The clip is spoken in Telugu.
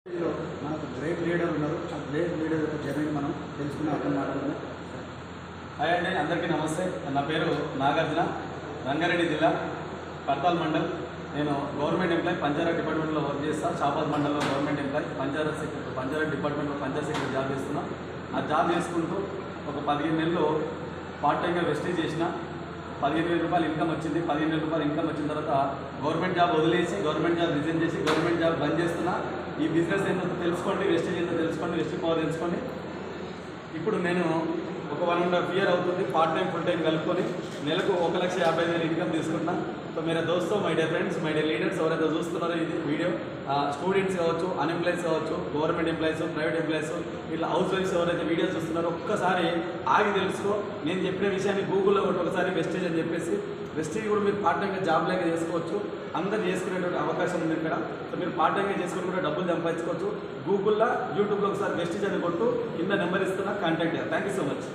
మనకు గ్రేట్ లీడర్ ఉన్నారు. ఆ గ్రేట్ లీడర్ యొక్క జర్నీ మనం తెలుసుకునే అర్థం మాట్లాడుతున్నాం. హాయ్ అండి, అందరికీ నమస్తే. నా పేరు నాగార్జున, రంగారెడ్డి జిల్లా పర్తాల్ మండల్. నేను గవర్నమెంట్ ఎంప్లాయ్, పంచాయత్ డిపార్ట్మెంట్లో వర్క్ చేస్తాను. షాబాద్ మండలంలో గవర్నమెంట్ ఎంప్లాయ్, పంచాయత్ డిపార్ట్మెంట్లో పంచాయత్ సెక్రటరీ జాబ్ చేస్తున్నాను. ఆ జాబ్ చేసుకుంటూ ఒక 15 నెలలు పార్ట్ టైంగా వెస్టేజ్ చేసిన. 15,000 రూపాయలు ఇన్కమ్ వచ్చింది. 15,000 రూపాయలు ఇన్కమ్ వచ్చిన తర్వాత గవర్నమెంట్ జాబ్ వదిలేసి గవర్నమెంట్ జాబ్ రిజైన్ చేసి గవర్నమెంట్ జాబ్ బంద్ చేస్తున్నా. ఈ బిజినెస్ ఏంటో తెలుసుకోండి, వెస్టేజ్ ఏంటో తెలుసుకోండి, వెస్టేజ్ పవర్ తెలుసుకోండి. ఇప్పుడు నేను ఒక 1.5 year అవుతుంది పార్ట్ టైం ఫుల్ టైం కలుపుకొని నెలకు 1,50,000 ఇన్కమ్ తీసుకుంటున్నా. సో मेरे दोस्तों, my dear friends, my dear leaders, ఎవరైతే చూస్తున్నారో ఇది వీడియో, స్టూడెంట్స్ కావచ్చు, అన్ఎంప్లాయీస్ కావచ్చు, గవర్నమెంట్ ఎంప్లాయీస్, ప్రైవేట్ ఎంప్లాయీస్, ఇట్లా హౌస్ వైఫ్స్ ఎవరైతే వీడియో చూస్తున్నారో ఒక్కసారి ఆగి తెలుసుకో. నేను చెప్పిన విషయాన్ని గూగుల్లో ఒకసారి వెస్టేజ్ అని చెప్పేసి, వెస్టేజ్ కూడా మీరు పార్ట్ టైంగా జాబ్ లేక చేసుకోవచ్చు. అందరు చేసుకునేటువంటి అవకాశం ఉంది ఇక్కడ. సో మీరు పార్ట్ టైంగా చేసుకుని కూడా డబ్బులు సంపాదించుకోవచ్చు. గూగుల్లో, యూట్యూబ్లో ఒకసారి వెస్టేజ్ అని కొట్టు, కింద నెంబర్ ఇస్తున్నా, కాంటాక్ట్ చేయాలి. Thank you so much.